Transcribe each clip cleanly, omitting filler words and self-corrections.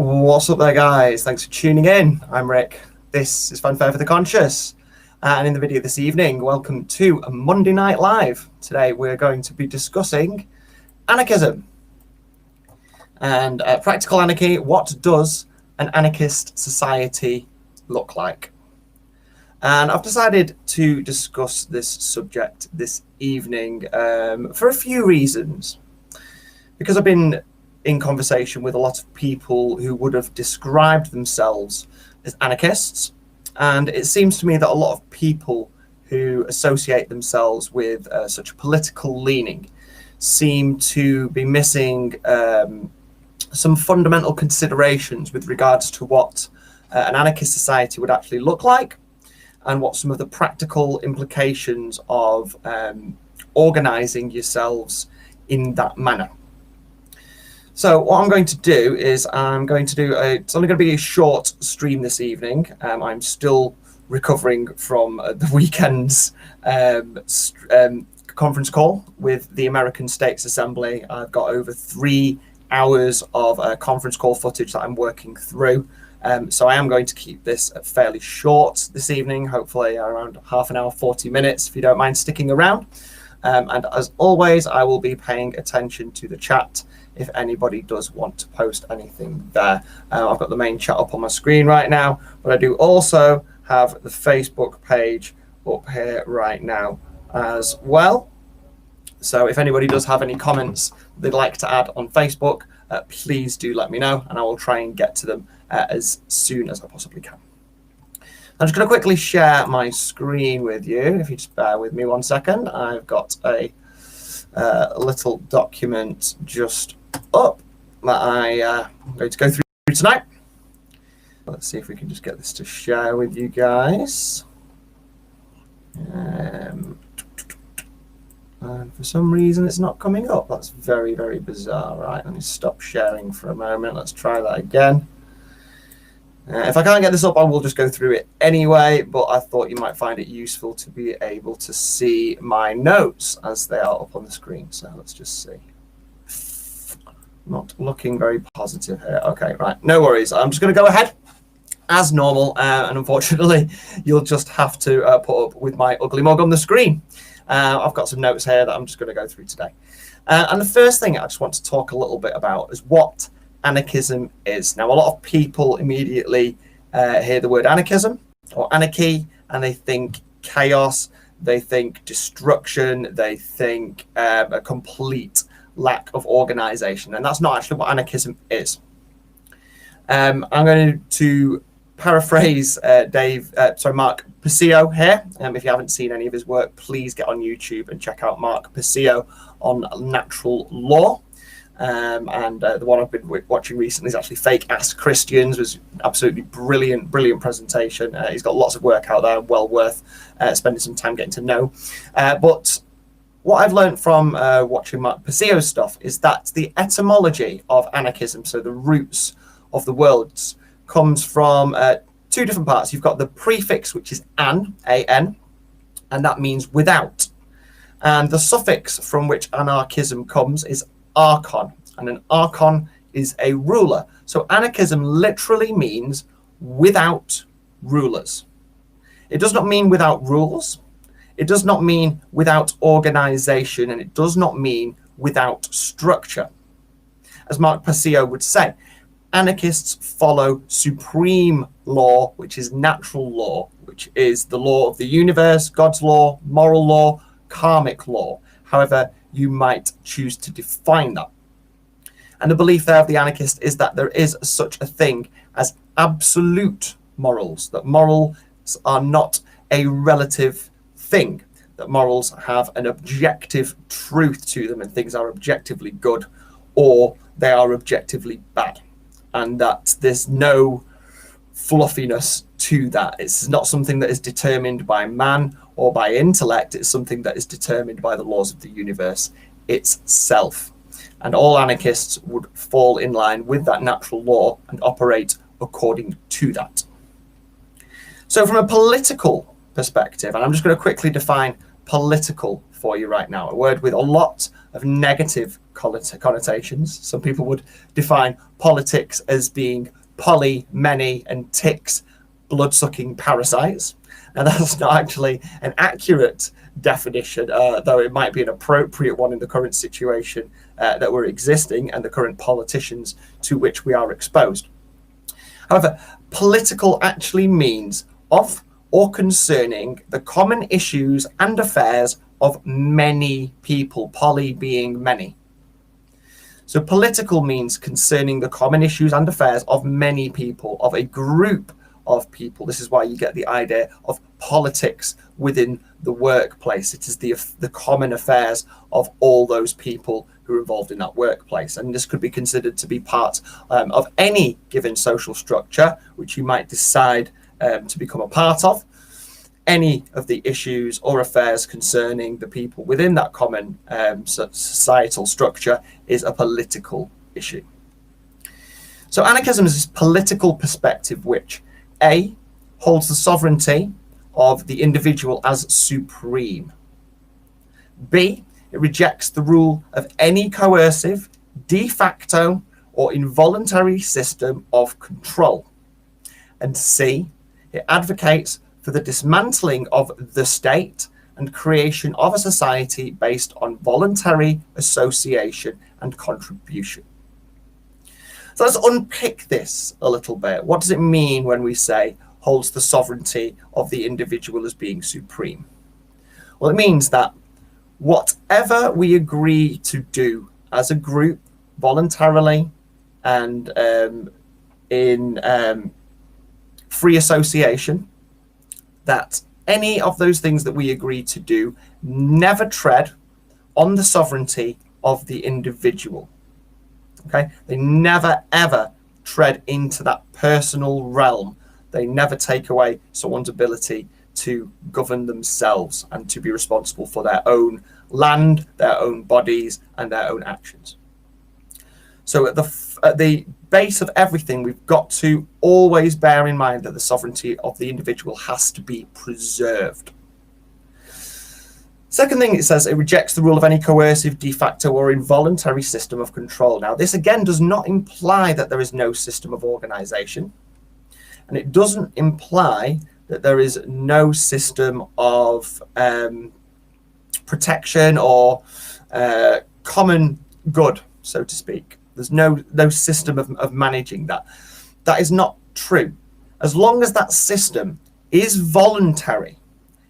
What's up there, guys? Thanks for tuning in. I'm Rick. This is Fanfare for the Conscious. And in the video this evening, welcome to a Monday Night Live. Today we're going to be discussing anarchism and practical anarchy. What does an anarchist society look like? And I've decided to discuss this subject this evening for a few reasons. Because I've been in conversation with a lot of people who would have described themselves as anarchists. And it seems to me that a lot of people who associate themselves with such a political leaning seem to be missing some fundamental considerations with regards to what an anarchist society would actually look like and what some of the practical implications of organising yourselves in that manner. So what I'm going to do is it's only going to be a short stream this evening. I'm still recovering from the weekend's conference call with the American States Assembly. I've got over 3 hours of conference call footage that I'm working through. So I am going to keep this fairly short this evening, hopefully around half an hour, 40 minutes, if you don't mind sticking around. And as always, I will be paying attention to the chat if anybody does want to post anything there. I've got the main chat up on my screen right now, but I do also have the Facebook page up here right now as well. So if anybody does have any comments they'd like to add on Facebook, please do let me know, and I will try and get to them as soon as I possibly can. I'm just going to quickly share my screen with you. If you just bear with me 1 second, I've got a little document just up that I'm going to go through tonight. Let's see if we can just get this to share with you guys. And for some reason, it's not coming up. That's very, very bizarre. Right, let me stop sharing for a moment. Let's try that again. If I can't get this up, I will just go through it anyway, but I thought you might find it useful to be able to see my notes as they are up on the screen. So let's just see. Not looking very positive here. Okay, right, no worries. I'm just going to go ahead as normal, and unfortunately, you'll just have to put up with my ugly mug on the screen. I've got some notes here that I'm just going to go through today. And the first thing I just want to talk a little bit about is what anarchism is. Now, a lot of people immediately hear the word anarchism or anarchy, and they think chaos, they think destruction, they think a complete lack of organization, and that's not actually what anarchism is. I'm going to paraphrase Mark Passio here. If you haven't seen any of his work, please get on YouTube and check out Mark Passio on natural law. And the one I've been watching recently is actually Fake Ass Christians. Was absolutely brilliant presentation. He's got lots of work out there, well worth spending some time getting to know. But what I've learned from watching Mark Passio's stuff is that the etymology of anarchism, so the roots of the words, comes from 2 different parts. You've got the prefix, which is an, A-N, and that means without. And the suffix from which anarchism comes is archon, and an archon is a ruler. So anarchism literally means without rulers. It does not mean without rules. It does not mean without organization, and it does not mean without structure. As Mark Passio would say, anarchists follow supreme law, which is natural law, which is the law of the universe, God's law, moral law, karmic law. However you might choose to define that. And the belief there of the anarchist is that there is such a thing as absolute morals, that morals are not a relative thing, that morals have an objective truth to them, and things are objectively good or they are objectively bad, and that there's no fluffiness to that. It's not something that is determined by man or by intellect. It's something that is determined by the laws of the universe itself. And all anarchists would fall in line with that natural law and operate according to that. So from a political perspective, and I'm just going to quickly define political for you right now, a word with a lot of negative connotations. Some people would define politics as being poly, many, and ticks, blood-sucking parasites. And that's not actually an accurate definition, though it might be an appropriate one in the current situation that we're existing and the current politicians to which we are exposed. However, political actually means of or concerning the common issues and affairs of many people, poly being many. So political means concerning the common issues and affairs of many people, of a group of people. This is why you get the idea of politics within the workplace. It is the common affairs of all those people who are involved in that workplace. And this could be considered to be part of any given social structure, which you might decide to become a part of. Any of the issues or affairs concerning the people within that common societal structure is a political issue. So anarchism is this political perspective which A, holds the sovereignty of the individual as supreme. B, it rejects the rule of any coercive, de facto, or involuntary system of control. And C, it advocates for the dismantling of the state and creation of a society based on voluntary association and contribution. So let's unpick this a little bit. What does it mean when we say holds the sovereignty of the individual as being supreme? Well, it means that whatever we agree to do as a group voluntarily and in free association, that any of those things that we agree to do never tread on the sovereignty of the individual. Okay, they never ever tread into that personal realm. They never take away someone's ability to govern themselves and to be responsible for their own land, their own bodies, and their own actions. So at the base of everything, we've got to always bear in mind that the sovereignty of the individual has to be preserved. Second thing, it says it rejects the rule of any coercive, de facto, or involuntary system of control. Now, this again does not imply that there is no system of organization, and it doesn't imply that there is no system of protection or common good, so to speak. There's no system of managing that. That is not true. As long as that system is voluntary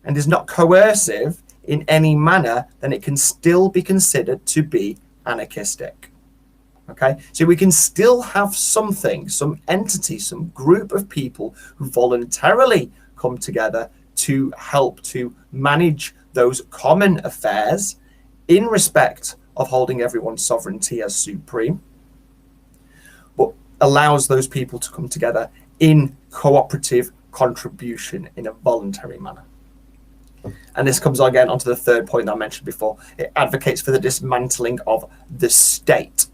and is not coercive in any manner, then it can still be considered to be anarchistic. Okay, so we can still have something, some entity, some group of people who voluntarily come together to help to manage those common affairs in respect of holding everyone's sovereignty as supreme, but allows those people to come together in cooperative contribution in a voluntary manner. And this comes again onto the third point that I mentioned before. It advocates for the dismantling of the state.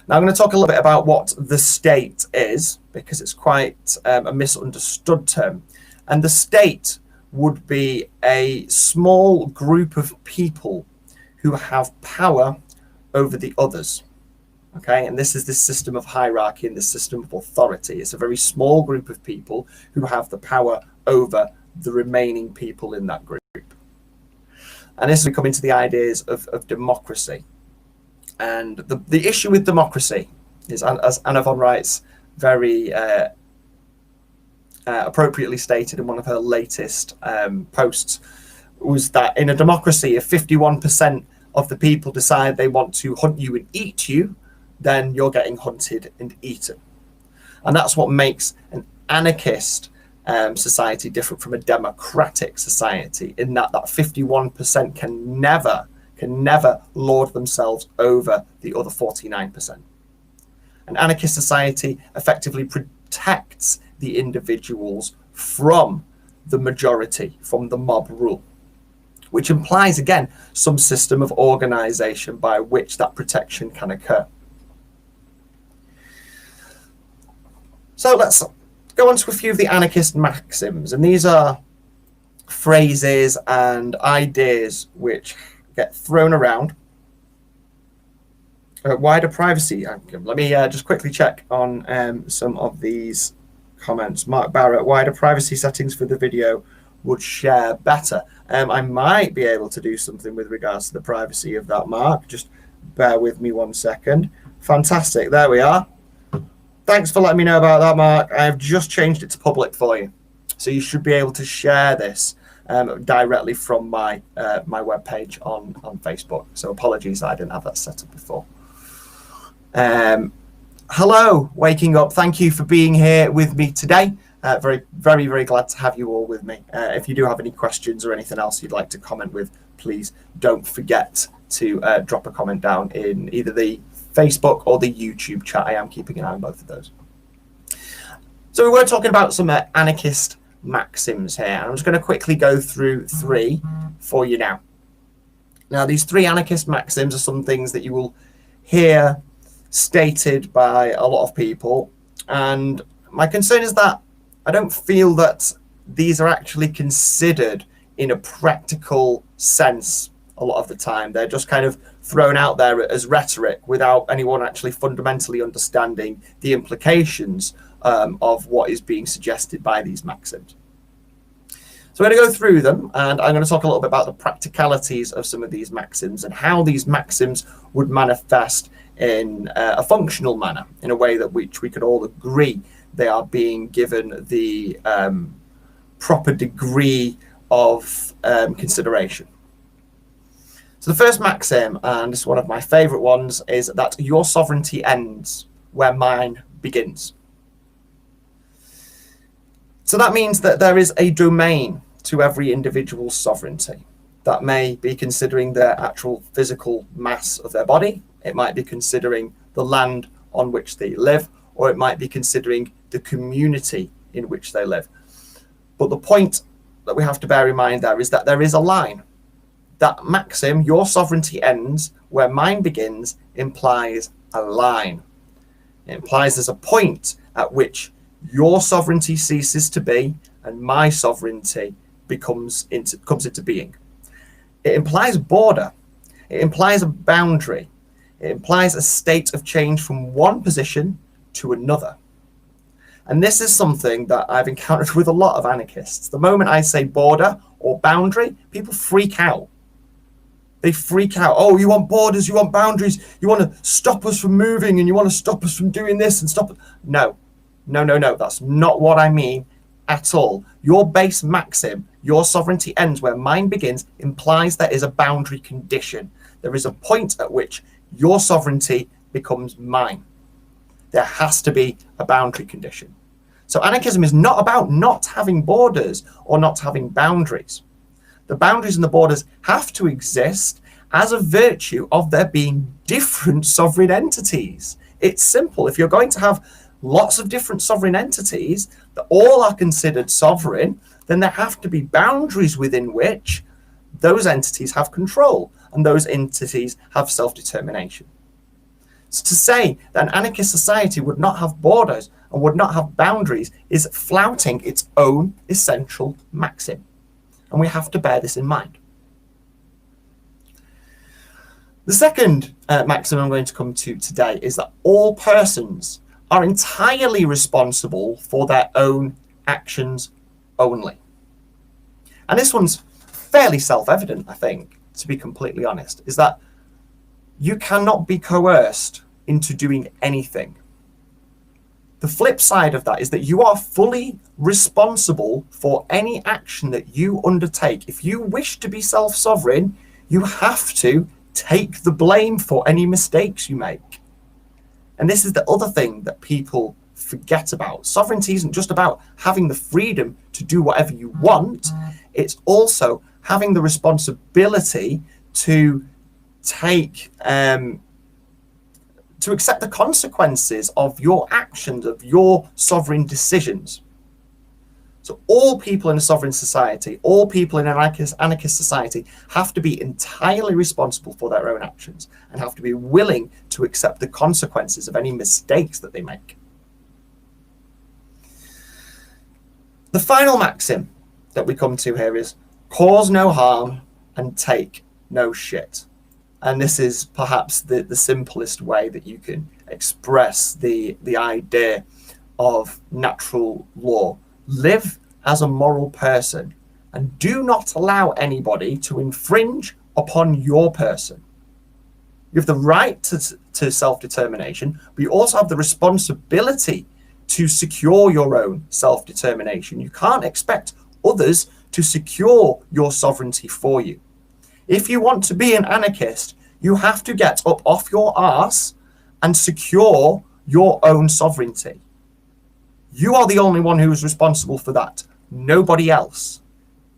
Now I'm going to talk a little bit about what the state is, because it's quite a misunderstood term. And the state would be a small group of people who have power over the others. Okay, and this is this system of hierarchy and this system of authority. It's a very small group of people who have the power over the remaining people in that group. And this we come into the ideas of democracy. And the issue with democracy is, as Anna von Reitz very appropriately stated in one of her latest posts, was that in a democracy, if 51% of the people decide they want to hunt you and eat you, then you're getting hunted and eaten. And that's what makes an anarchist society different from a democratic society, in that 51% can never lord themselves over the other 49%. An anarchist society effectively protects the individuals from the majority, from the mob rule, which implies, again, some system of organization by which that protection can occur. So let's go on to a few of the anarchist maxims, and these are phrases and ideas which get thrown around Wider privacy. Let me just quickly check on some of these comments. Mark Barrett, wider privacy settings for the video would share better. I might be able to do something with regards to the privacy of that, Mark. Just bear with me 1 second. Fantastic. There we are. Thanks for letting me know about that, Mark. I've just changed it to public for you. So you should be able to share this directly from my my webpage on Facebook. So apologies that I didn't have that set up before. Hello, Waking Up. Thank you for being here with me today. Very glad to have you all with me. If you do have any questions or anything else you'd like to comment with, please don't forget to drop a comment down in either the Facebook or the YouTube chat. I am keeping an eye on both of those. So we were talking about some anarchist maxims here. I'm just going to quickly go through 3 for you now. Now, these 3 anarchist maxims are some things that you will hear stated by a lot of people. And my concern is that I don't feel that these are actually considered in a practical sense a lot of the time. They're just kind of thrown out there as rhetoric without anyone actually fundamentally understanding the implications of what is being suggested by these maxims. So I'm going to go through them, and I'm going to talk a little bit about the practicalities of some of these maxims and how these maxims would manifest in a functional manner, in a way that which we could all agree they are being given the proper degree of consideration. So the first maxim, and this is one of my favorite ones, is that your sovereignty ends where mine begins. So that means that there is a domain to every individual's sovereignty. That may be considering their actual physical mass of their body. It might be considering the land on which they live, or it might be considering the community in which they live. But the point that we have to bear in mind there is that there is a line. That maxim, your sovereignty ends where mine begins, implies a line. It implies there's a point at which your sovereignty ceases to be and my sovereignty comes into being. It implies a border. It implies a boundary. It implies a state of change from one position to another. And this is something that I've encountered with a lot of anarchists. The moment I say border or boundary, people freak out. They freak out. Oh, you want borders, you want boundaries, you want to stop us from moving, and you want to stop us from doing this and stop. No. That's not what I mean at all. Your base maxim, your sovereignty ends where mine begins, implies there is a boundary condition. There is a point at which your sovereignty becomes mine. There has to be a boundary condition. So anarchism is not about not having borders or not having boundaries. The boundaries and the borders have to exist as a virtue of there being different sovereign entities. It's simple. If you're going to have lots of different sovereign entities that all are considered sovereign, then there have to be boundaries within which those entities have control and those entities have self-determination. So to say that an anarchist society would not have borders and would not have boundaries is flouting its own essential maxim. And we have to bear this in mind. The second maxim I'm going to come to today is that all persons are entirely responsible for their own actions only. And this one's fairly self-evident, I think, to be completely honest, is that you cannot be coerced into doing anything. The flip side of that is that you are fully responsible for any action that you undertake. If you wish to be self-sovereign, you have to take the blame for any mistakes you make. And this is the other thing that people forget about. Sovereignty isn't just about having the freedom to do whatever you want. It's also having the responsibility to take to accept the consequences of your actions, of your sovereign decisions. So all people in a sovereign society, all people in an anarchist society have to be entirely responsible for their own actions and have to be willing to accept the consequences of any mistakes that they make. The final maxim that we come to here is cause no harm and take no shit. And this is perhaps the simplest way that you can express the idea of natural law. Live as a moral person and do not allow anybody to infringe upon your person. You have the right to self-determination, but you also have the responsibility to secure your own self-determination. You can't expect others to secure your sovereignty for you. If you want to be an anarchist, you have to get up off your arse and secure your own sovereignty. You are the only one who is responsible for that, nobody else.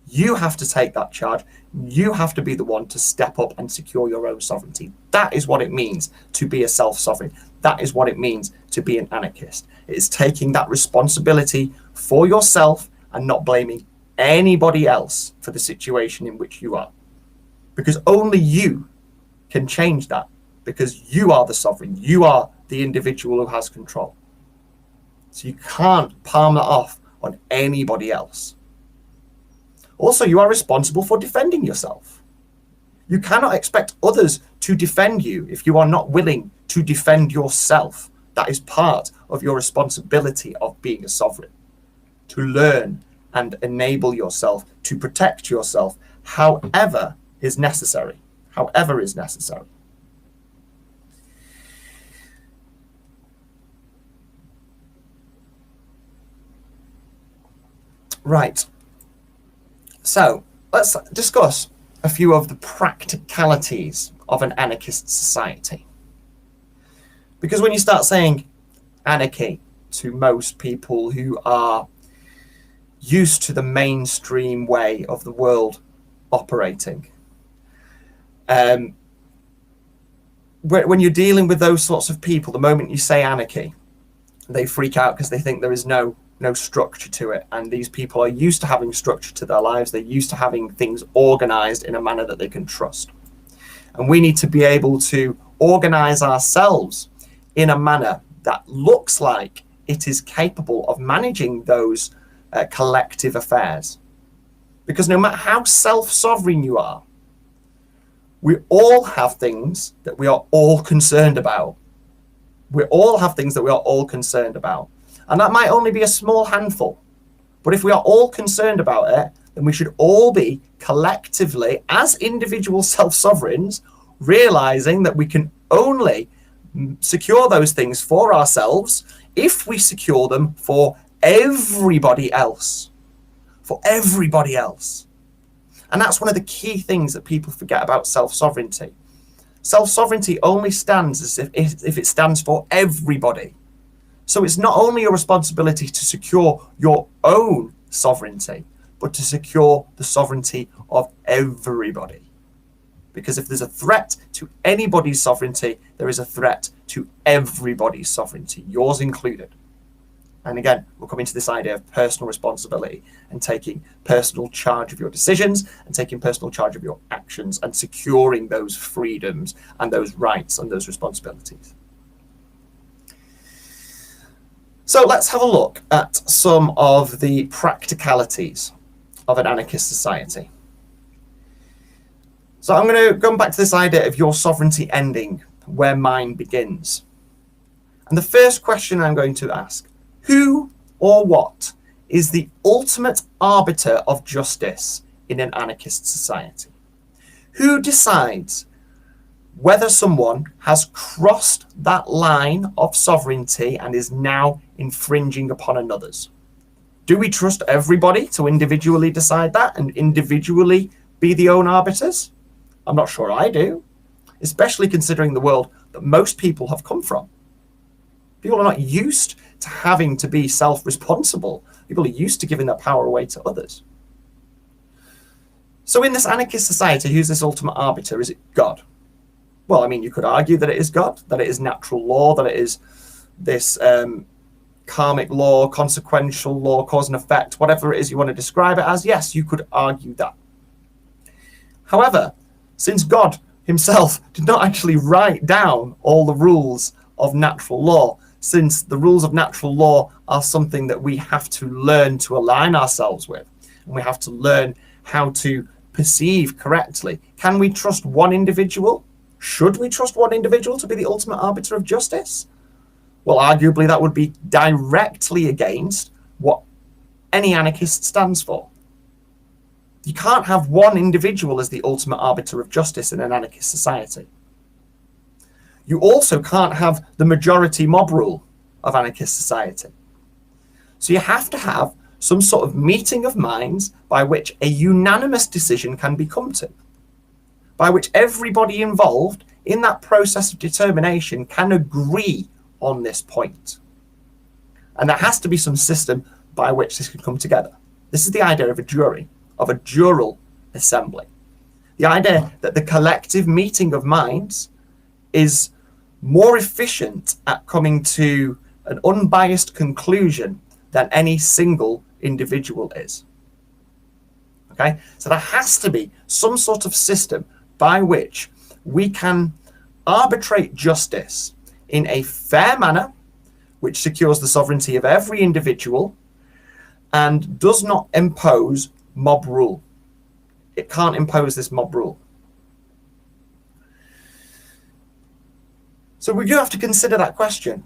You have to take that charge. You have to be the one to step up and secure your own sovereignty. That is what it means to be a self-sovereign. That is what it means to be an anarchist. It is taking that responsibility for yourself and not blaming anybody else for the situation in which you are. Because only you can change that, because you are the sovereign. You are the individual who has control. So you can't palm that off on anybody else. Also, you are responsible for defending yourself. You cannot expect others to defend you if you are not willing to defend yourself. That is part of your responsibility of being a sovereign, to learn and enable yourself to protect yourself however is necessary. However is necessary. Right. So let's discuss a few of the practicalities of an anarchist society. Because when you start saying anarchy to most people who are used to the mainstream way of the world operating, when you're dealing with those sorts of people, the moment you say anarchy, they freak out because they think there is no structure to it. And these people are used to having structure to their lives. They're used to having things organized in a manner that they can trust. And we need to be able to organize ourselves in a manner that looks like it is capable of managing those collective affairs. Because no matter how self-sovereign you are, we all have things that we are all concerned about. We all have things that we are all concerned about. And that might only be a small handful. But if we are all concerned about it, then we should all be collectively, as individual self-sovereigns, realizing that we can only secure those things for ourselves if we secure them for everybody else. For everybody else. And that's one of the key things that people forget about self-sovereignty. Self-sovereignty only stands as if it stands for everybody. So it's not only your responsibility to secure your own sovereignty, but to secure the sovereignty of everybody. Because if there's a threat to anybody's sovereignty, there is a threat to everybody's sovereignty, yours included. And again, we'll come into this idea of personal responsibility and taking personal charge of your decisions and taking personal charge of your actions and securing those freedoms and those rights and those responsibilities. So let's have a look at some of the practicalities of an anarchist society. So I'm going to go back to this idea of your sovereignty ending where mine begins. And the first question I'm going to ask, who or what is the ultimate arbiter of justice in an anarchist society? Who decides whether someone has crossed that line of sovereignty and is now infringing upon another's? Do we trust everybody to individually decide that and individually be the own arbiters? I'm not sure I do, especially considering the world that most people have come from. People are not used to having to be self-responsible. People are used to giving their power away to others. So in this anarchist society, who's this ultimate arbiter? Is it God? Well, I mean, you could argue that it is God, that it is natural law, that it is this karmic law, consequential law, cause and effect, whatever it is you want to describe it as. Yes, you could argue that. However, since God himself did not actually write down all the rules of natural law, since the rules of natural law are something that we have to learn to align ourselves with, and we have to learn how to perceive correctly, can we trust one individual Should we trust one individual to be the ultimate arbiter of justice? Well, arguably that would be directly against what any anarchist stands for. You can't have one individual as the ultimate arbiter of justice in an anarchist society. You also can't have the majority mob rule of anarchist society. So you have to have some sort of meeting of minds by which a unanimous decision can be come to, by which everybody involved in that process of determination can agree on this point. And there has to be some system by which this can come together. This is the idea of a jury, of a jural assembly. The idea that the collective meeting of minds is more efficient at coming to an unbiased conclusion than any single individual is. Okay, so there has to be some sort of system by which we can arbitrate justice in a fair manner, which secures the sovereignty of every individual and does not impose mob rule. It can't impose this mob rule. So we do have to consider that question.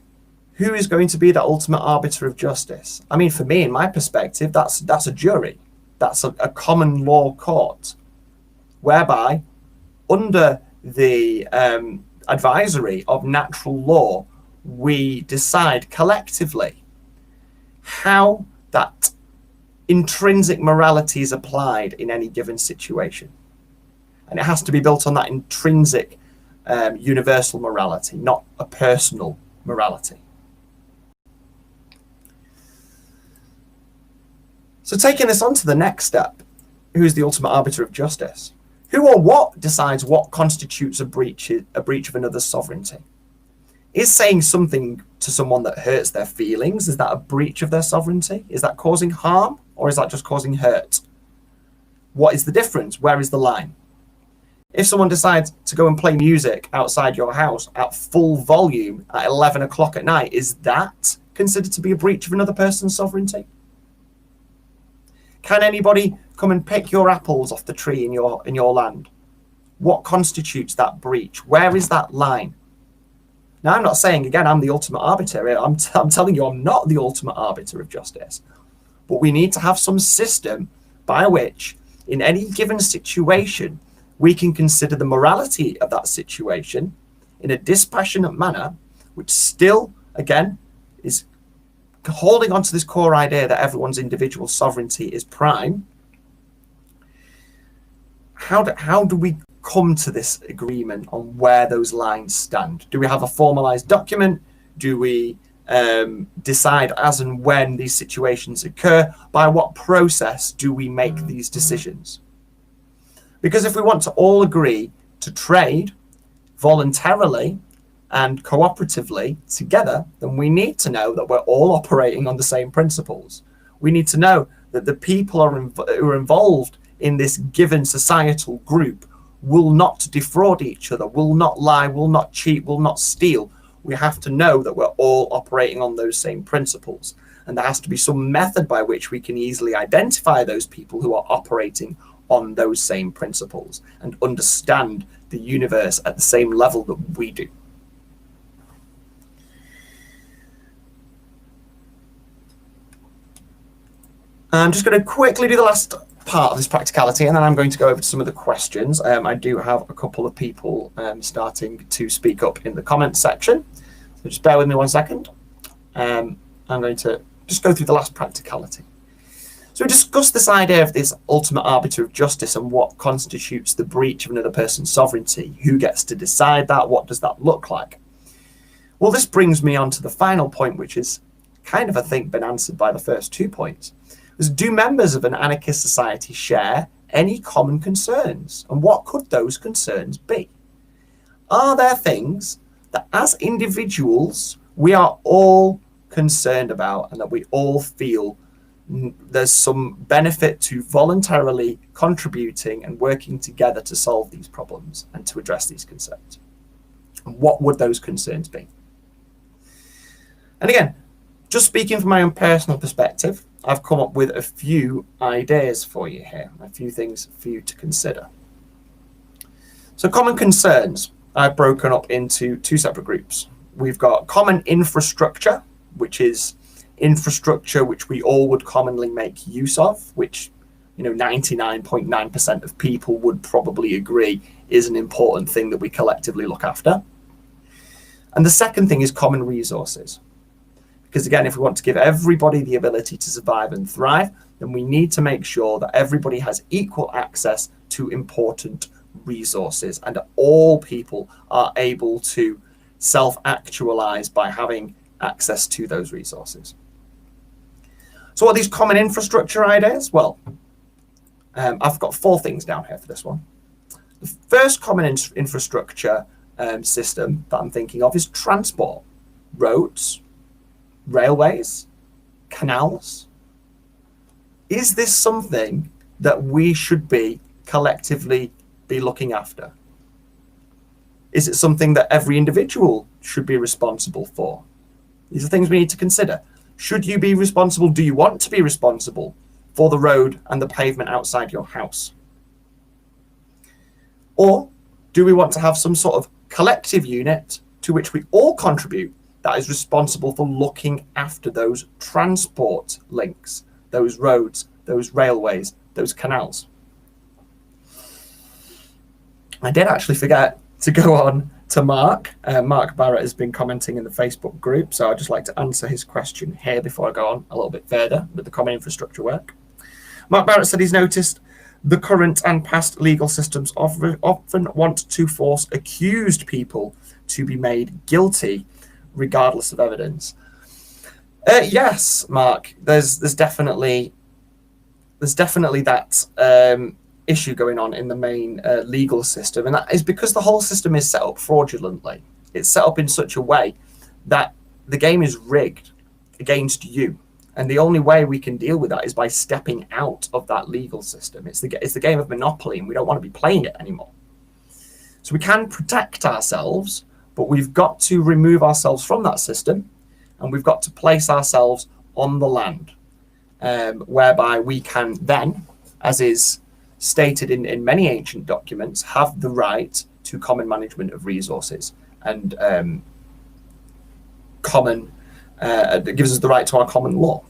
Who is going to be the ultimate arbiter of justice? I mean, for me, in my perspective, that's a jury. That's a common law court, whereby under the advisory of natural law, we decide collectively how that intrinsic morality is applied in any given situation. And it has to be built on that intrinsic universal morality, not a personal morality. So taking this on to the next step, who is the ultimate arbiter of justice? Who or what decides what constitutes a breach of another's sovereignty? Is saying something to someone that hurts their feelings, is that a breach of their sovereignty? Is that causing harm, or is that just causing hurt? What is the difference? Where is the line? If someone decides to go and play music outside your house at full volume at 11 o'clock at night, is that considered to be a breach of another person's sovereignty? Can anybody come and pick your apples off the tree in your land? What constitutes that breach? Where is that line? Now, I'm not saying, again, I'm the ultimate arbiter. I'm telling you I'm not the ultimate arbiter of justice. But we need to have some system by which, in any given situation, we can consider the morality of that situation in a dispassionate manner, which still, again, is holding on to this core idea that everyone's individual sovereignty is prime. How do we come to this agreement on where those lines stand? Do we have a formalized document? Do we decide as and when these situations occur? By what process do we make these decisions? Because if we want to all agree to trade voluntarily and cooperatively together, then we need to know that we're all operating on the same principles. We need to know that the people who are involved in this given societal group will not defraud each other, will not lie, will not cheat, will not steal. We have to know that we're all operating on those same principles. And there has to be some method by which we can easily identify those people who are operating on those same principles and understand the universe at the same level that we do. I'm just going to quickly do the last part of this practicality, and then I'm going to go over to some of the questions. I do have a couple of people starting to speak up in the comments section, so just bear with me 1 second. I'm going to just go through the last practicality. So we discussed this idea of this ultimate arbiter of justice and what constitutes the breach of another person's sovereignty. Who gets to decide that? What does that look like? Well, this brings me on to the final point, which is kind of, I think, been answered by the first 2 points. Do members of an anarchist society share any common concerns? And what could those concerns be? Are there things that as individuals we are all concerned about and that we all feel there's some benefit to voluntarily contributing and working together to solve these problems and to address these concerns? And what would those concerns be? And again, just speaking from my own personal perspective, I've come up with a few ideas for you here, a few things for you to consider. So common concerns. I've broken up into two separate groups. We've got common infrastructure, which is infrastructure which we all would commonly make use of, which 99.9% of people would probably agree is an important thing that we collectively look after. And the second thing is common resources. Because again, if we want to give everybody the ability to survive and thrive, then we need to make sure that everybody has equal access to important resources and all people are able to self-actualize by having access to those resources. So what are these common infrastructure ideas? Well, I've got 4 things down here for this one. The first common infrastructure system that I'm thinking of is transport, roads, railways, canals. Is this something that we should be collectively be looking after? Is it something that every individual should be responsible for? These are things we need to consider. Should you be responsible? Do you want to be responsible for the road and the pavement outside your house? Or do we want to have some sort of collective unit to which we all contribute that is responsible for looking after those transport links, those roads, those railways, those canals? I did actually forget to go on to Mark. Mark Barrett has been commenting in the Facebook group, so I'd just like to answer his question here before I go on a little bit further with the common infrastructure work. Mark Barrett said he's noticed the current and past legal systems often want to force accused people to be made guilty regardless of evidence. Yes, Mark, there's definitely that issue going on in the main legal system, and that is because the whole system is set up fraudulently. It's set up in such a way that the game is rigged against you, and the only way we can deal with that is by stepping out of that legal system. It's the game of Monopoly, and we don't want to be playing it anymore. So we can protect ourselves, but we've got to remove ourselves from that system, and we've got to place ourselves on the land, whereby we can then, as is stated in many ancient documents, have the right to common management of resources and it gives us the right to our common law.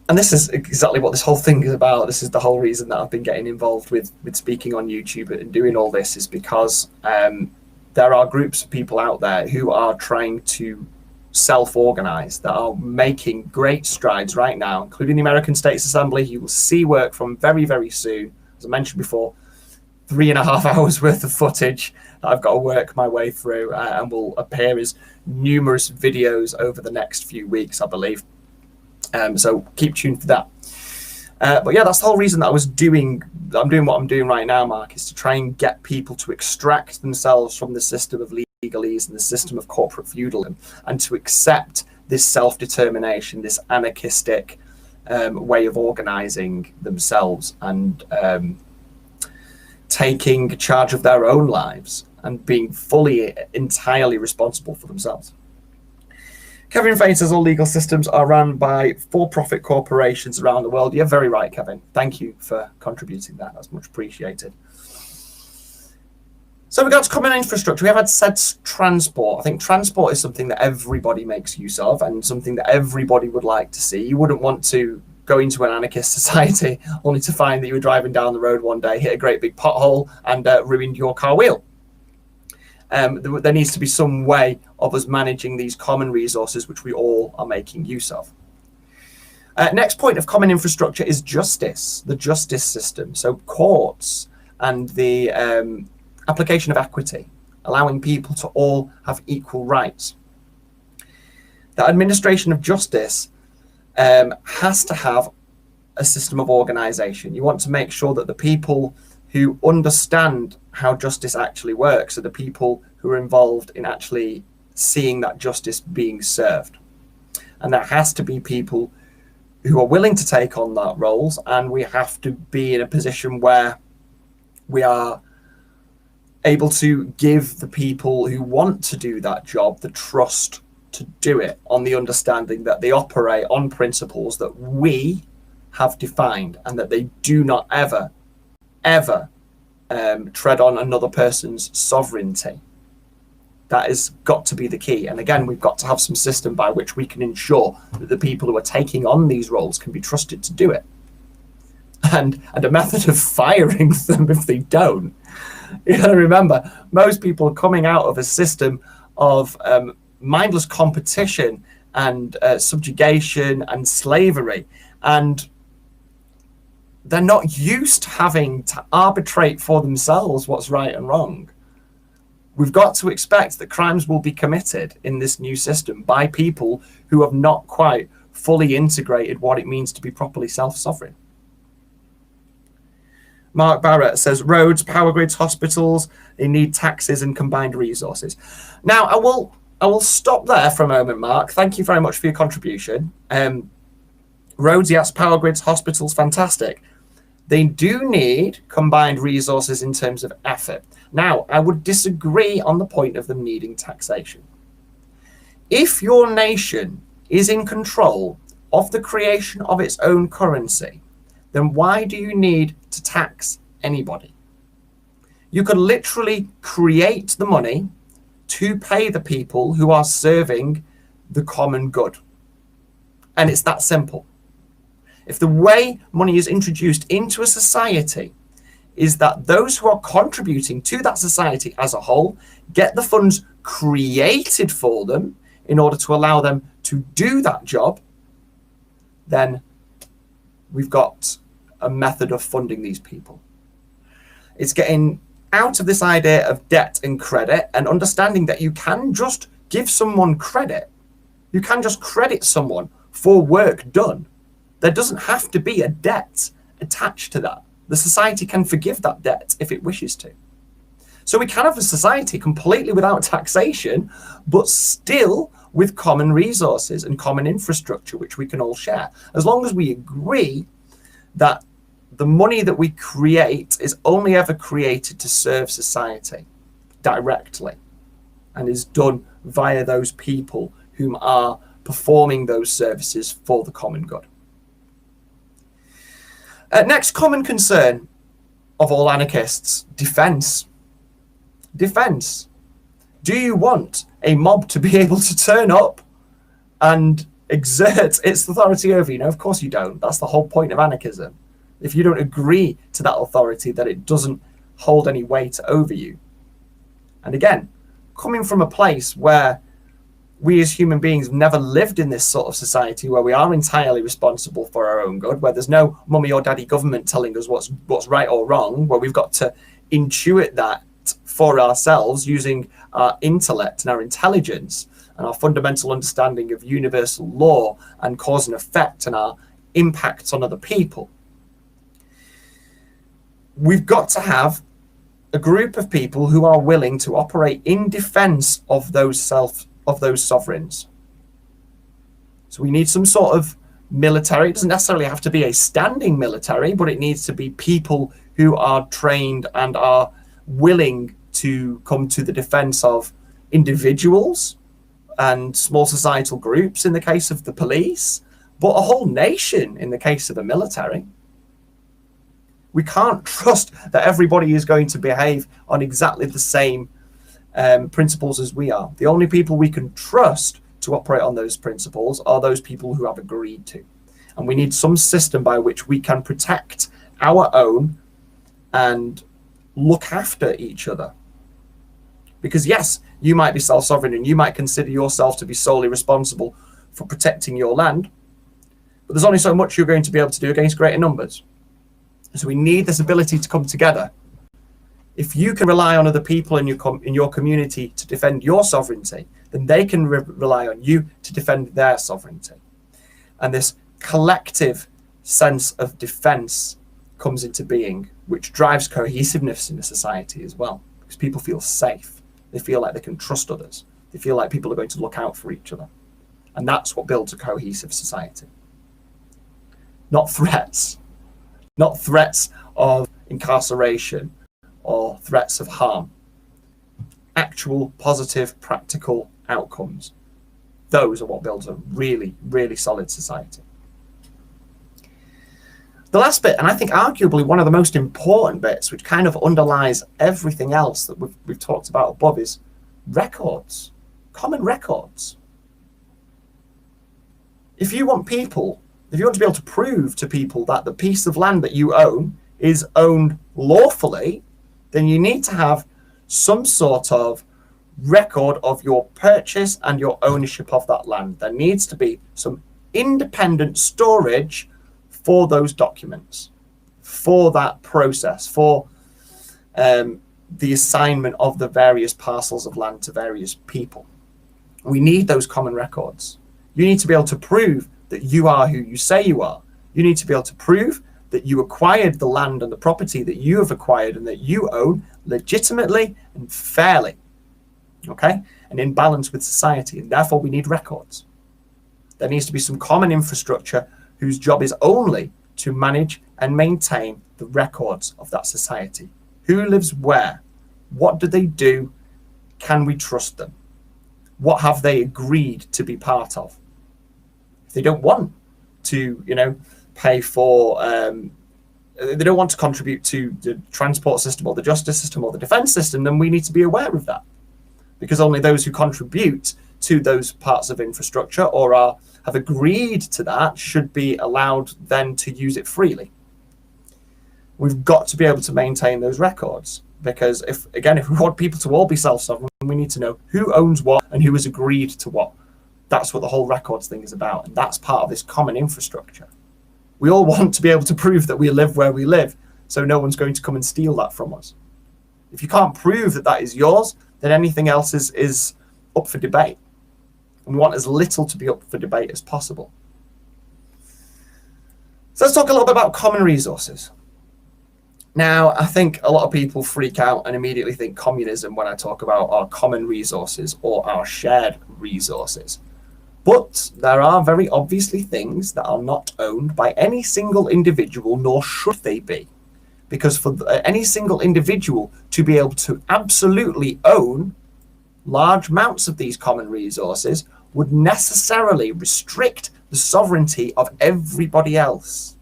And this is exactly what this whole thing is about. This is the whole reason that I've been getting involved with speaking on YouTube and doing all this, is because there are groups of people out there who are trying to self-organize, that are making great strides right now, including the American States Assembly. You will see work from very, very soon. As I mentioned before, 3.5 hours worth of footage that I've got to work my way through and will appear as numerous videos over the next few weeks, I believe. So keep tuned for that. But yeah, that's the whole reason that I'm doing what I'm doing right now, Mark, is to try and get people to extract themselves from the system of legalese and the system of corporate feudalism, and to accept this self-determination, this anarchistic way of organizing themselves and taking charge of their own lives and being fully, entirely responsible for themselves. Kevin Fain says all legal systems are run by for-profit corporations around the world. You're very right, Kevin. Thank you for contributing that. That's much appreciated. So we got to common infrastructure. We have said transport. I think transport is something that everybody makes use of and something that everybody would like to see. You wouldn't want to go into an anarchist society only to find that you were driving down the road one day, hit a great big pothole and ruined your car wheel. There needs to be some way of us managing these common resources which we all are making use of. Next point of common infrastructure is justice, the justice system. So courts and the application of equity, allowing people to all have equal rights. The administration of justice has to have a system of organization. You want to make sure that the people who understand how justice actually works are the people who are involved in actually seeing that justice being served. And there has to be people who are willing to take on that roles, and we have to be in a position where we are able to give the people who want to do that job the trust to do it, on the understanding that they operate on principles that we have defined and that they do not ever tread on another person's sovereignty. That has got to be the key. And again, we've got to have some system by which we can ensure that the people who are taking on these roles can be trusted to do it. And a method of firing them if they don't. You got to remember, most people are coming out of a system of mindless competition and subjugation and slavery. And they're not used to having to arbitrate for themselves what's right and wrong. We've got to expect that crimes will be committed in this new system by people who have not quite fully integrated what it means to be properly self-sovereign. Mark Barrett says, roads, power grids, hospitals, they need taxes and combined resources. Now, I will stop there for a moment, Mark. Thank you very much for your contribution. Roads, yes, power grids, hospitals, fantastic. They do need combined resources in terms of effort. Now, I would disagree on the point of them needing taxation. If your nation is in control of the creation of its own currency, then why do you need to tax anybody? You could literally create the money to pay the people who are serving the common good. And it's that simple. If the way money is introduced into a society is that those who are contributing to that society as a whole get the funds created for them in order to allow them to do that job, then we've got a method of funding these people. It's getting out of this idea of debt and credit and understanding that you can just give someone credit. You can just credit someone for work done. There doesn't have to be a debt attached to that. The society can forgive that debt if it wishes to. So we can have a society completely without taxation, but still with common resources and common infrastructure, which we can all share. As long as we agree that the money that we create is only ever created to serve society directly and is done via those people whom are performing those services for the common good. Next common concern of all anarchists, defense. Defense. Do you want a mob to be able to turn up and exert its authority over you? No, of course you don't. That's the whole point of anarchism. If you don't agree to that authority, that it doesn't hold any weight over you. And again, coming from a place where we as human beings have never lived in this sort of society where we are entirely responsible for our own good, where there's no mummy or daddy government telling us what's right or wrong, where we've got to intuit that for ourselves using our intellect and our intelligence and our fundamental understanding of universal law and cause and effect and our impacts on other people. We've got to have a group of people who are willing to operate in defense of those sovereigns. So we need some sort of military. It doesn't necessarily have to be a standing military, but it needs to be people who are trained and are willing to come to the defense of individuals and small societal groups in the case of the police, but a whole nation in the case of the military. We can't trust that everybody is going to behave on exactly the same principles as we are. The only people we can trust to operate on those principles are those people who have agreed to. And we need some system by which we can protect our own and look after each other. Because yes, you might be self-sovereign and you might consider yourself to be solely responsible for protecting your land, but there's only so much you're going to be able to do against greater numbers. So we need this ability to come together. If you can rely on other people in your community to defend your sovereignty, then they can rely on you to defend their sovereignty. And this collective sense of defense comes into being, which drives cohesiveness in a society as well, because people feel safe. They feel like they can trust others. They feel like people are going to look out for each other. And that's what builds a cohesive society. Not threats. Not threats of incarceration or threats of harm. Actual positive, practical outcomes. Those are what builds a really, really solid society. The last bit, and I think arguably one of the most important bits, which kind of underlies everything else that we've talked about above, is records, common records. If you want to be able to prove to people that the piece of land that you own is owned lawfully, then you need to have some sort of record of your purchase and your ownership of that land. There needs to be some independent storage for those documents, for that process, for the assignment of the various parcels of land to various people. We need those common records. You need to be able to prove that you are who you say you are. You need to be able to prove that you acquired the land and the property that you have acquired and that you own legitimately and fairly, okay, and in balance with society. And therefore, we need records. There needs to be some common infrastructure whose job is only to manage and maintain the records of that society. Who lives where? What do they do? Can we trust them? What have they agreed to be part of? If they don't want to, pay for, they don't want to contribute to the transport system or the justice system or the defence system, then we need to be aware of that. Because only those who contribute to those parts of infrastructure or have agreed to that should be allowed then to use it freely. We've got to be able to maintain those records, because if we want people to all be self-sovereign, we need to know who owns what and who has agreed to what. That's what the whole records thing is about, and that's part of this common infrastructure. We all want to be able to prove that we live where we live, so no one's going to come and steal that from us. If you can't prove that that is yours, then anything else is up for debate. And we want as little to be up for debate as possible. So let's talk a little bit about common resources. Now, I think a lot of people freak out and immediately think communism when I talk about our common resources or our shared resources. But there are very obviously things that are not owned by any single individual, nor should they be. Because for any single individual to be able to absolutely own large amounts of these common resources would necessarily restrict the sovereignty of everybody else.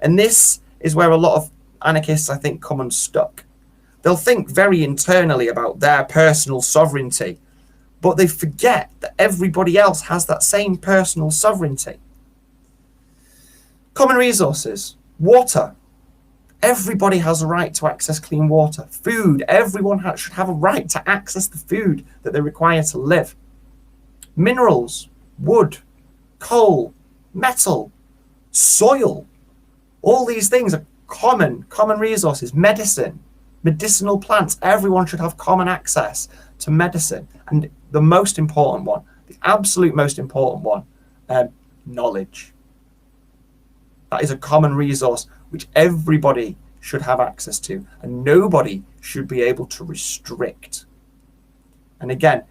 And this is where a lot of anarchists, I think, come unstuck. They'll think very internally about their personal sovereignty, but they forget that everybody else has that same personal sovereignty. Common resources, water. Everybody has a right to access clean water. Food, everyone should have a right to access the food that they require to live. Minerals, wood, coal, metal, soil, all these things are common resources. Medicinal plants, everyone should have common access to medicine. And the most important one, the absolute most important one, knowledge. That is a common resource which everybody should have access to, and nobody should be able to restrict. And again,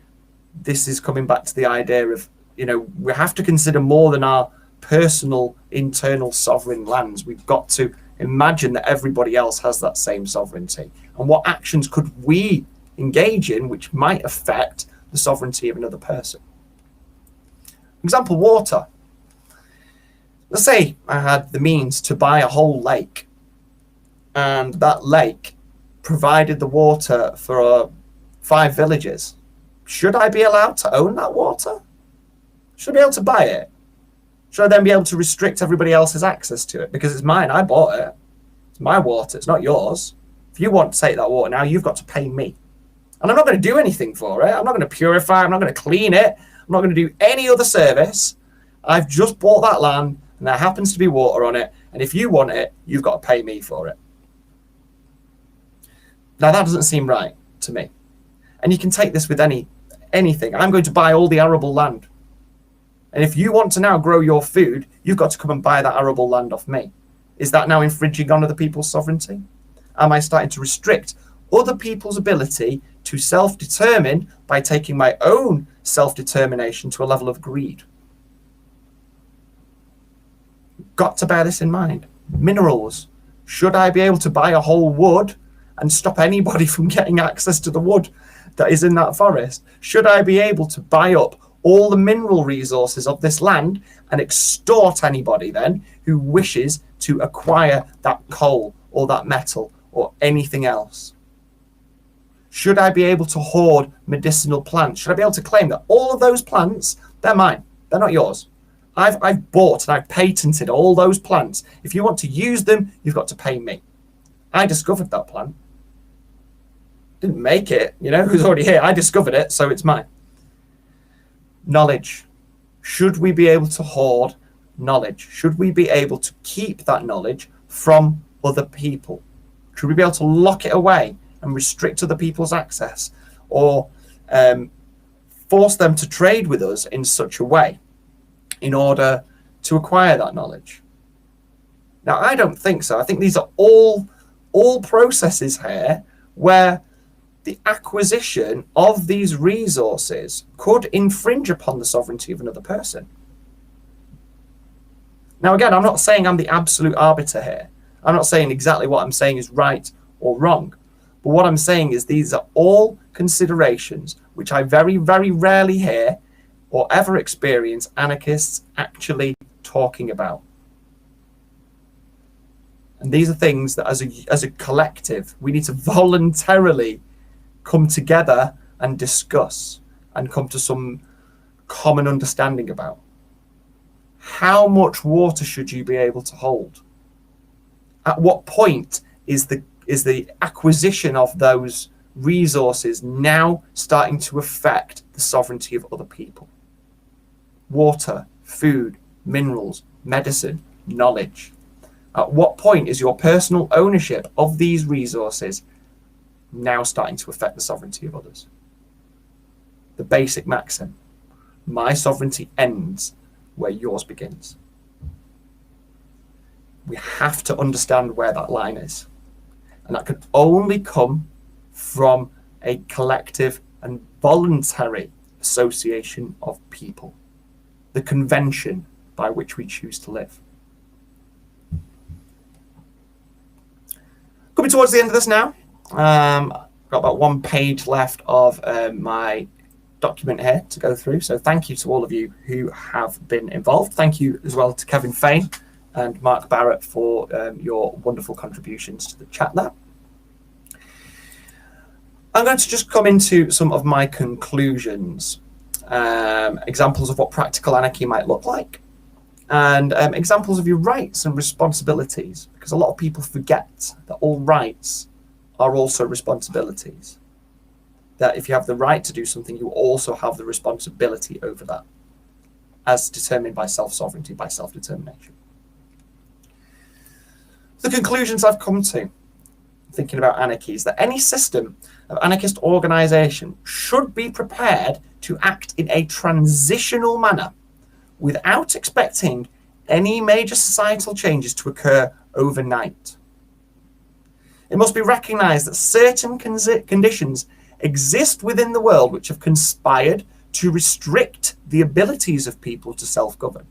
this is coming back to the idea of, we have to consider more than our personal internal sovereign lands. We've got to imagine that everybody else has that same sovereignty. And what actions could we engage in which might affect the sovereignty of another person? For example, water. Let's say I had the means to buy a whole lake, and that lake provided the water for 5 villages. Should I be allowed to own that water? Should I be able to buy it? Should I then be able to restrict everybody else's access to it? Because it's mine, I bought it. It's my water, it's not yours. If you want to take that water now, you've got to pay me. And I'm not going to do anything for it. I'm not going to purify, I'm not going to clean it. I'm not going to do any other service. I've just bought that land, and there happens to be water on it. And if you want it, you've got to pay me for it. Now, that doesn't seem right to me. And you can take this with anything. I'm going to buy all the arable land. And if you want to now grow your food, you've got to come and buy that arable land off me. Is that now infringing on other people's sovereignty? Am I starting to restrict other people's ability to self-determine by taking my own self-determination to a level of greed? Got to bear this in mind. Minerals. Should I be able to buy a whole wood and stop anybody from getting access to the wood that is in that forest? Should I be able to buy up all the mineral resources of this land and extort anybody then who wishes to acquire that coal or that metal or anything else? Should I be able to hoard medicinal plants? Should I be able to claim that all of those plants, they're mine, they're not yours? I've bought and I've patented all those plants. If you want to use them, you've got to pay me. I discovered that plant. Didn't make it, you know, it was already here. I discovered it, so it's mine. Knowledge. Should we be able to hoard knowledge? Should we be able to keep that knowledge from other people? Should we be able to lock it away and restrict other people's access, or force them to trade with us in such a way in order to acquire that knowledge? Now, I don't think so. I think these are all processes here where the acquisition of these resources could infringe upon the sovereignty of another person. Now, again, I'm not saying I'm the absolute arbiter here. I'm not saying exactly what I'm saying is right or wrong. But what I'm saying is these are all considerations which I very, very rarely hear or ever experience anarchists actually talking about. And these are things that as a collective, we need to voluntarily come together and discuss and come to some common understanding about. How much water should you be able to hold? At what point is the acquisition of those resources now starting to affect the sovereignty of other people? Water, food, minerals, medicine, knowledge. At what point is your personal ownership of these resources now starting to affect the sovereignty of others? The basic maxim: my sovereignty ends where yours begins. We have to understand where that line is. And that can only come from a collective and voluntary association of people, the convention by which we choose to live. Coming towards the end of this now. I've got about 1 page left of my document here to go through. So thank you to all of you who have been involved. Thank you as well to Kevin Fain and Mark Barrett for your wonderful contributions to the chat there. I'm going to just come into some of my conclusions, examples of what practical anarchy might look like, and examples of your rights and responsibilities, because a lot of people forget that all rights are also responsibilities. That if you have the right to do something, you also have the responsibility over that, as determined by self-sovereignty, by self-determination. The conclusions I've come to, thinking about anarchy, is that any system of anarchist organisation should be prepared to act in a transitional manner without expecting any major societal changes to occur overnight. It must be recognised that certain conditions exist within the world which have conspired to restrict the abilities of people to self-govern.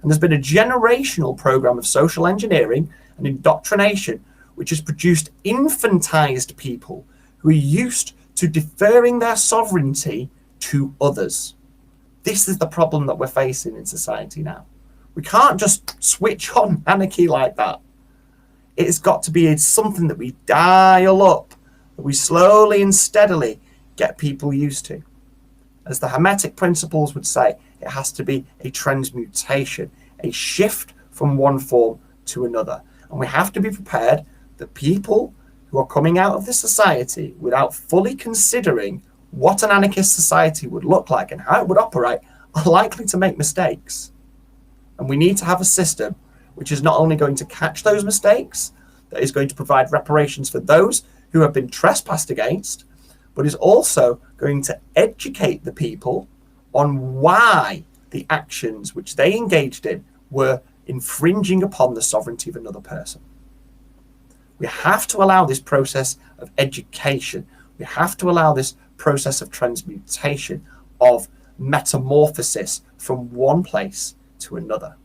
And there's been a generational programme of social engineering and indoctrination which has produced infantized people who are used to deferring their sovereignty to others. This is the problem that we're facing in society now. We can't just switch on anarchy like that. It's got to be something that we dial up, that we slowly and steadily get people used to. As the Hermetic principles would say, it has to be a transmutation, a shift from one form to another. And we have to be prepared that people who are coming out of this society without fully considering what an anarchist society would look like and how it would operate are likely to make mistakes. And we need to have a system which is not only going to catch those mistakes, that is going to provide reparations for those who have been trespassed against, but is also going to educate the people on why the actions which they engaged in were infringing upon the sovereignty of another person. We have to allow this process of education. We have to allow this process of transmutation, of metamorphosis from one place to another.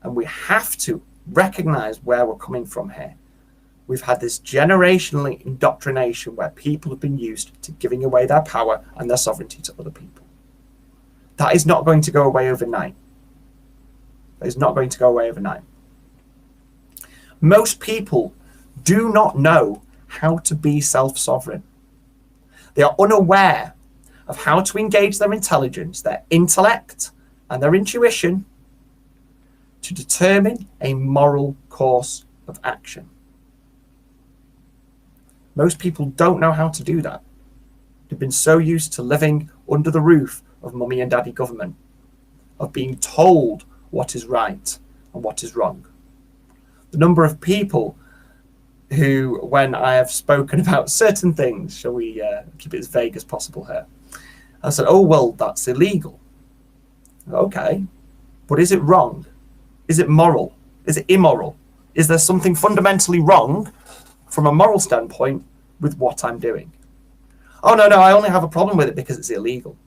And we have to recognize where we're coming from here. We've had this generational indoctrination where people have been used to giving away their power and their sovereignty to other people. That is not going to go away overnight. That is not going to go away overnight. Most people do not know how to be self-sovereign. They are unaware of how to engage their intelligence, their intellect, and their intuition to determine a moral course of action. Most people don't know how to do that. They've been so used to living under the roof of mummy and daddy government, of being told what is right and what is wrong. The number of people who, when I have spoken about certain things, shall we keep it as vague as possible here, I said, oh, well, that's illegal. Okay, but is it wrong? Is it moral? Is it immoral? Is there something fundamentally wrong from a moral standpoint with what I'm doing? Oh, no, I only have a problem with it because it's illegal.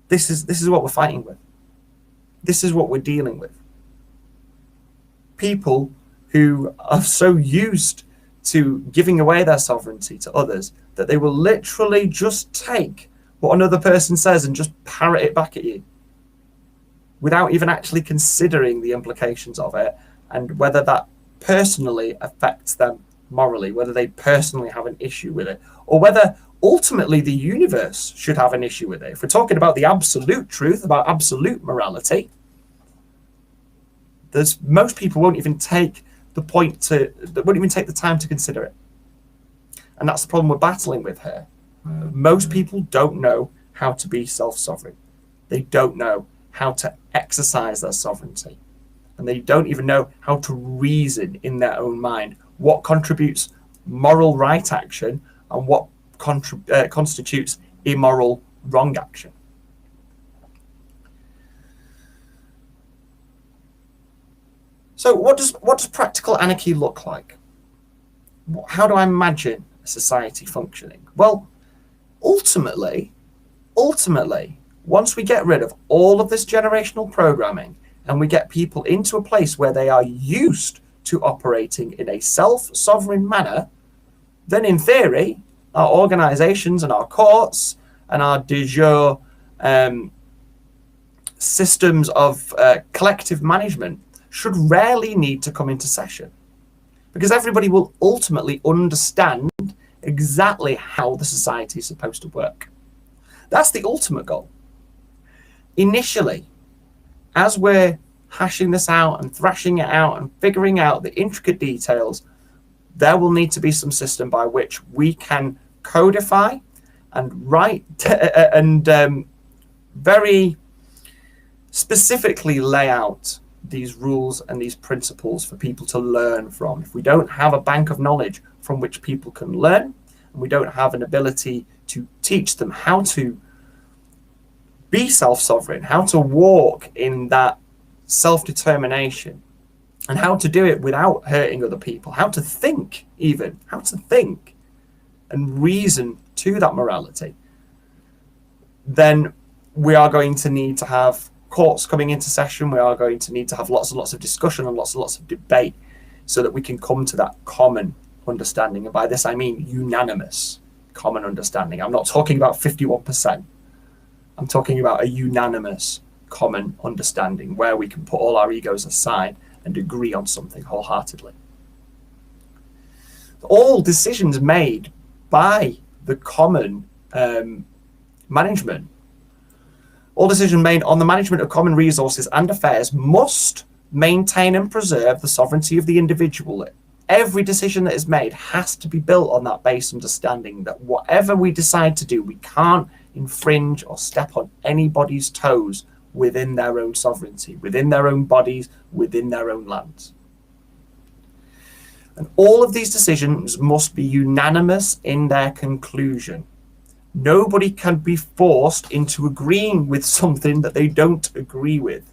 This is what we're fighting with. This is what we're dealing with. People who are so used to giving away their sovereignty to others that they will literally just take what another person says and just parrot it back at you without even actually considering the implications of it and whether that personally affects them morally, whether they personally have an issue with it, or whether ultimately the universe should have an issue with it. If we're talking about the absolute truth, about absolute morality, most people won't even take the time to consider it. And that's the problem we're battling with here. Most people don't know how to be self-sovereign. They don't know how to exercise their sovereignty. And they don't even know how to reason in their own mind what contributes moral right action and what constitutes immoral wrong action. So what does practical anarchy look like? How do I imagine a society functioning? Well, ultimately, once we get rid of all of this generational programming and we get people into a place where they are used to operating in a self-sovereign manner, then in theory, our organizations and our courts and our de jure systems of collective management should rarely need to come into session, because everybody will ultimately understand exactly how the society is supposed to work. That's the ultimate goal. Initially, as we're hashing this out and thrashing it out and figuring out the intricate details, there will need to be some system by which we can codify and write and very specifically lay out these rules and these principles for people to learn from. If we don't have a bank of knowledge from which people can learn, and we don't have an ability to teach them how to be self-sovereign, how to walk in that self-determination, and how to do it without hurting other people, how to think and reason to that morality, then we are going to need to have courts coming into session. We are going to need to have lots and lots of discussion and lots of debate so that we can come to that common understanding. And by this, I mean unanimous common understanding. I'm not talking about 51%. I'm talking about a unanimous common understanding where we can put all our egos aside and agree on something wholeheartedly. All decisions made by the common management, all decisions made on the management of common resources and affairs must maintain and preserve the sovereignty of the individual. Every decision that is made has to be built on that base understanding that whatever we decide to do, we can't infringe or step on anybody's toes within their own sovereignty, within their own bodies, within their own lands. And all of these decisions must be unanimous in their conclusion. Nobody can be forced into agreeing with something that they don't agree with.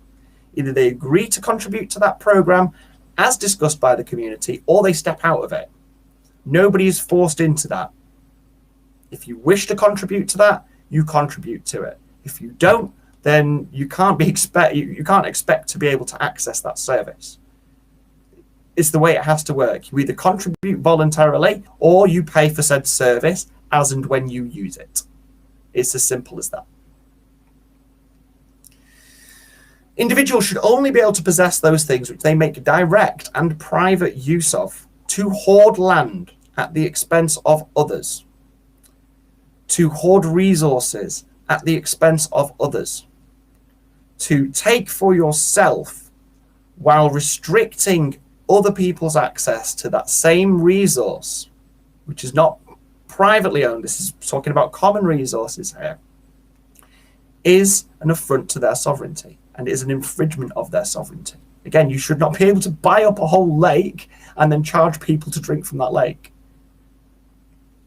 Either they agree to contribute to that program as discussed by the community, or they step out of it. Nobody is forced into that. If you wish to contribute to that, you contribute to it. If you don't, then you can't expect to be able to access that service. It's the way it has to work. You either contribute voluntarily or you pay for said service as and when you use it. It's as simple as that. Individuals should only be able to possess those things which they make direct and private use of, to hoard land at the expense of others, to hoard resources at the expense of others, to take for yourself while restricting other people's access to that same resource, which is not privately owned, this is talking about common resources here, is an affront to their sovereignty and is an infringement of their sovereignty. Again, you should not be able to buy up a whole lake and then charge people to drink from that lake.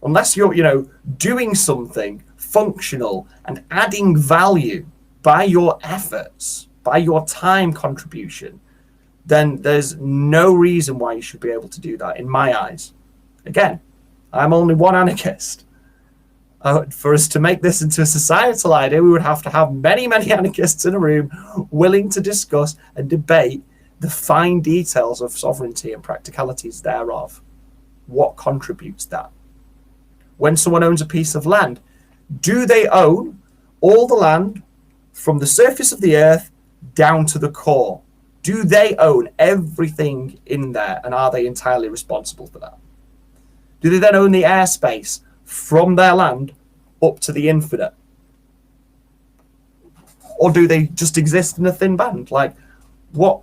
Unless you're, doing something functional and adding value by your efforts, by your time contribution, then there's no reason why you should be able to do that, in my eyes. Again, I'm only one anarchist. For us to make this into a societal idea, we would have to have many, many anarchists in a room willing to discuss and debate the fine details of sovereignty and practicalities thereof. What contributes that? When someone owns a piece of land, do they own all the land from the surface of the earth down to the core? Do they own everything in there, and are they entirely responsible for that? Do they then own the airspace from their land up to the infinite? Or do they just exist in a thin band? Like, what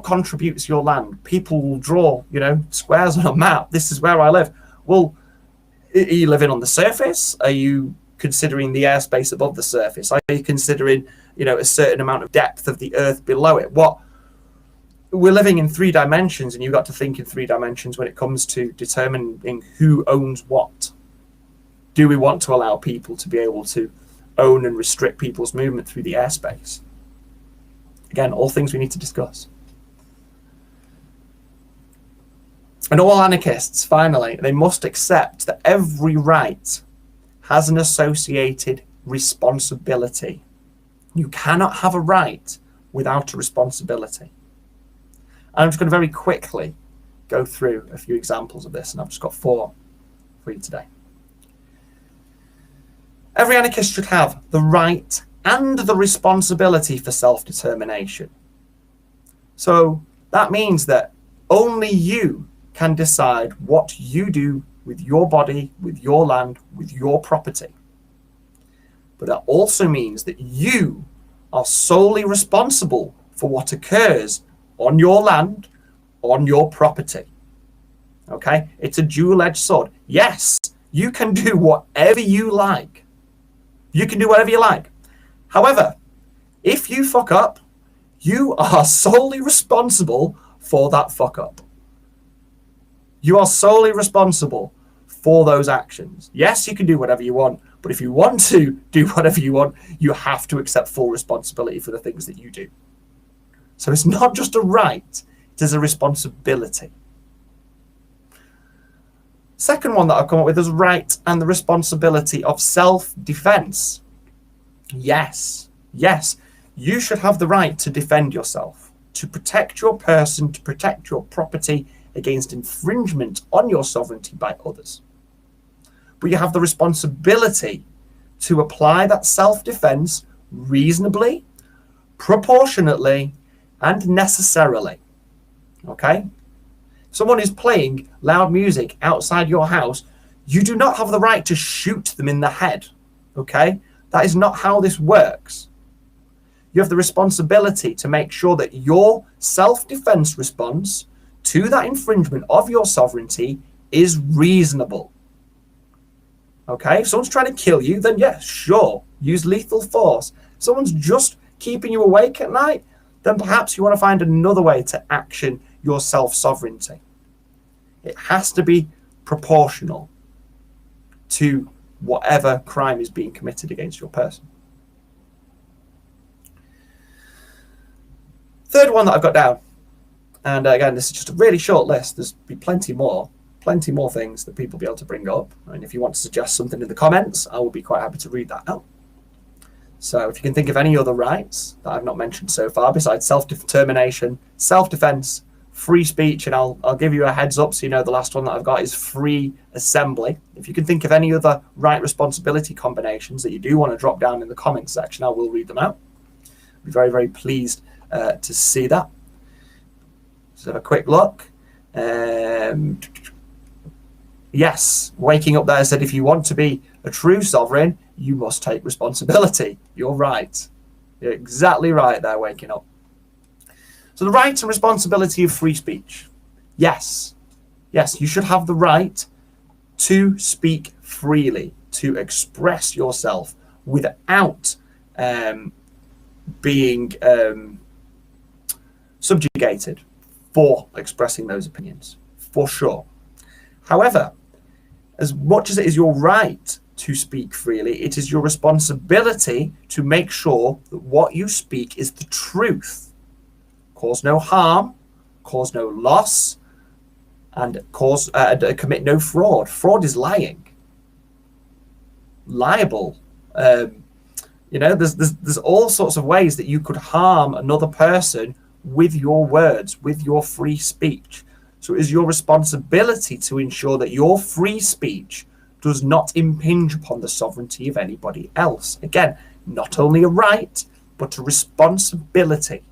contributes your land? People will draw, squares on a map. This is where I live. Well, are you living on the surface? Are you considering the airspace above the surface? Are you considering, a certain amount of depth of the earth below it? We're living in 3 dimensions, and you've got to think in 3 dimensions when it comes to determining who owns what. Do we want to allow people to be able to own and restrict people's movement through the airspace? Again, all things we need to discuss. And all anarchists, finally, they must accept that every right has an associated responsibility. You cannot have a right without a responsibility. I'm just going to very quickly go through a few examples of this, and I've just got 4 for you today. Every anarchist should have the right and the responsibility for self-determination. So that means that only you can decide what you do with your body, with your land, with your property. But that also means that you are solely responsible for what occurs on your land, on your property. Okay? It's a dual-edged sword. Yes, you can do whatever you like. You can do whatever you like. However, if you fuck up, you are solely responsible for that fuck up. You are solely responsible for those actions. Yes, you can do whatever you want, but if you want to do whatever you want, you have to accept full responsibility for the things that you do. So it's not just a right, it is a responsibility. Second one that I've come up with is right and the responsibility of self-defense. Yes, you should have the right to defend yourself, to protect your person, to protect your property against infringement on your sovereignty by others. But you have the responsibility to apply that self-defense reasonably, proportionately, and necessarily. Okay? Someone is playing loud music outside your house, you do not have the right to shoot them in the head. Okay? That is not how this works. You have the responsibility to make sure that your self-defense response to that infringement of your sovereignty is reasonable. Okay? If someone's trying to kill you, then yes, sure, use lethal force. If someone's just keeping you awake at night, then perhaps you want to find another way to action your self-sovereignty. It has to be proportional to whatever crime is being committed against your person. Third one that I've got down, and again, this is just a really short list. There's be plenty more things that people will be able to bring up. And if you want to suggest something in the comments, I will be quite happy to read that out. So if you can think of any other rights that I've not mentioned so far, besides self-determination, self-defense, free speech, and I'll give you a heads up so you know the last one that I've got is free assembly. If you can think of any other right responsibility combinations that you do want to drop down in the comments section, I will read them out. Be very, very pleased to see that. Let's have a quick look. Yes, waking up there said, if you want to be a true sovereign, you must take responsibility. You're right. You're exactly right there, waking up. So the right and responsibility of free speech. Yes, you should have the right to speak freely, to express yourself without being subjugated for expressing those opinions, for sure. However, as much as it is your right to speak freely, it is your responsibility to make sure that what you speak is the truth. Cause no harm, cause no loss, and commit no fraud. Fraud is lying. Liable. There's all sorts of ways that you could harm another person with your words, with your free speech. So it is your responsibility to ensure that your free speech does not impinge upon the sovereignty of anybody else. Again, not only a right, but a responsibility.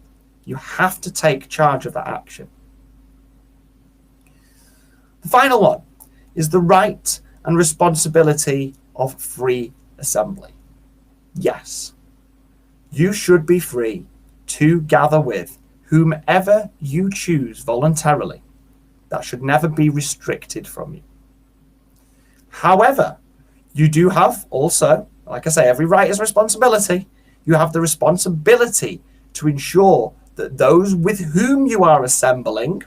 You have to take charge of that action. The final one is the right and responsibility of free assembly. Yes, you should be free to gather with whomever you choose voluntarily. That should never be restricted from you. However, you do have also, like I say, every right is responsibility. You have the responsibility to ensure that those with whom you are assembling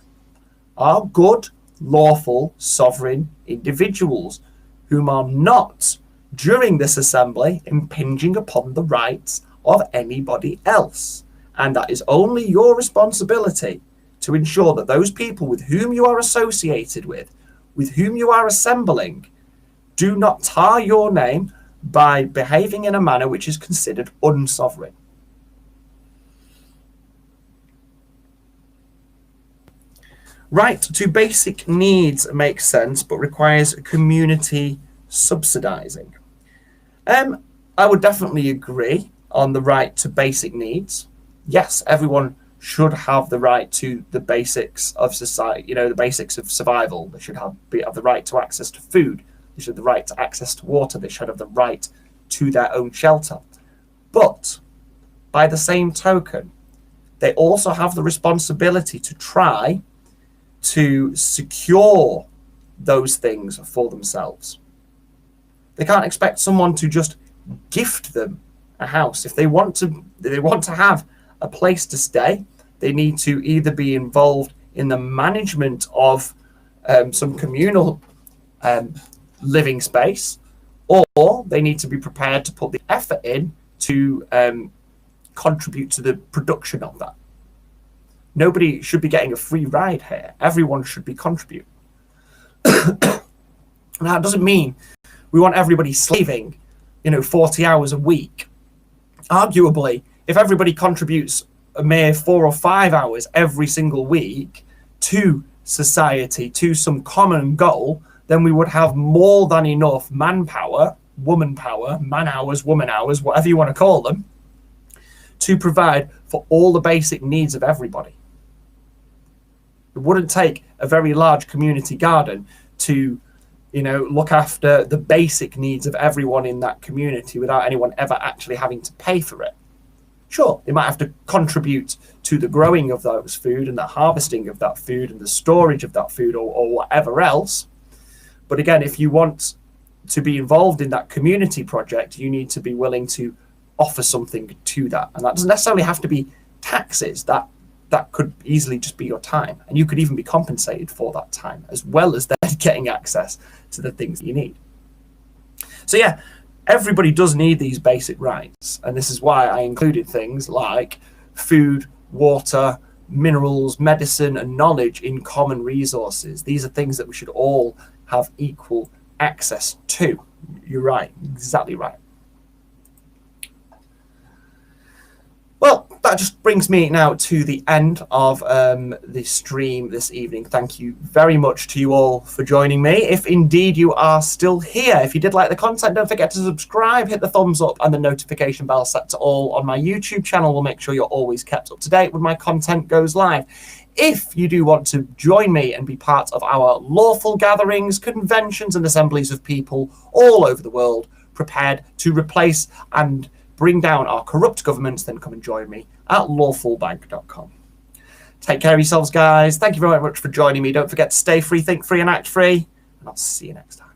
are good, lawful, sovereign individuals whom are not, during this assembly, impinging upon the rights of anybody else. And that is only your responsibility to ensure that those people with whom you are associated with whom you are assembling, do not tar your name by behaving in a manner which is considered unsovereign. Right to basic needs makes sense, but requires community subsidizing. I would definitely agree on the right to basic needs. Yes, everyone should have the right to the basics of society, the basics of survival. They should have the right to access to food. They should have the right to access to water. They should have the right to their own shelter. But by the same token, they also have the responsibility to try to secure those things for themselves. They can't expect someone to just gift them a house. If they want to have a place to stay, they need to either be involved in the management of some communal living space, or they need to be prepared to put the effort in to contribute to the production of that. Nobody should be getting a free ride here. Everyone should be contributing. Now, it doesn't mean we want everybody slaving, 40 hours a week. Arguably, if everybody contributes a mere 4 or 5 hours every single week to society, to some common goal, then we would have more than enough manpower, woman power, man hours, woman hours, whatever you want to call them, to provide for all the basic needs of everybody. It wouldn't take a very large community garden to, look after the basic needs of everyone in that community without anyone ever actually having to pay for it. Sure, they might have to contribute to the growing of those food and the harvesting of that food and the storage of that food or whatever else. But again, if you want to be involved in that community project, you need to be willing to offer something to that. And that doesn't necessarily have to be taxes. That could easily just be your time. And you could even be compensated for that time, as well as then getting access to the things that you need. So yeah, everybody does need these basic rights. And this is why I included things like food, water, minerals, medicine, and knowledge in common resources. These are things that we should all have equal access to. You're right, exactly right. Well, that just brings me now to the end of the stream this evening. Thank you very much to you all for joining me. If indeed you are still here, if you did like the content, don't forget to subscribe, hit the thumbs up and the notification bell set to all on my YouTube channel. We'll make sure you're always kept up to date when my content goes live. If you do want to join me and be part of our lawful gatherings, conventions and assemblies of people all over the world prepared to replace and bring down our corrupt governments, then come and join me at lawfulbank.com. Take care of yourselves, guys. Thank you very much for joining me. Don't forget to stay free, think free, and act free. And I'll see you next time.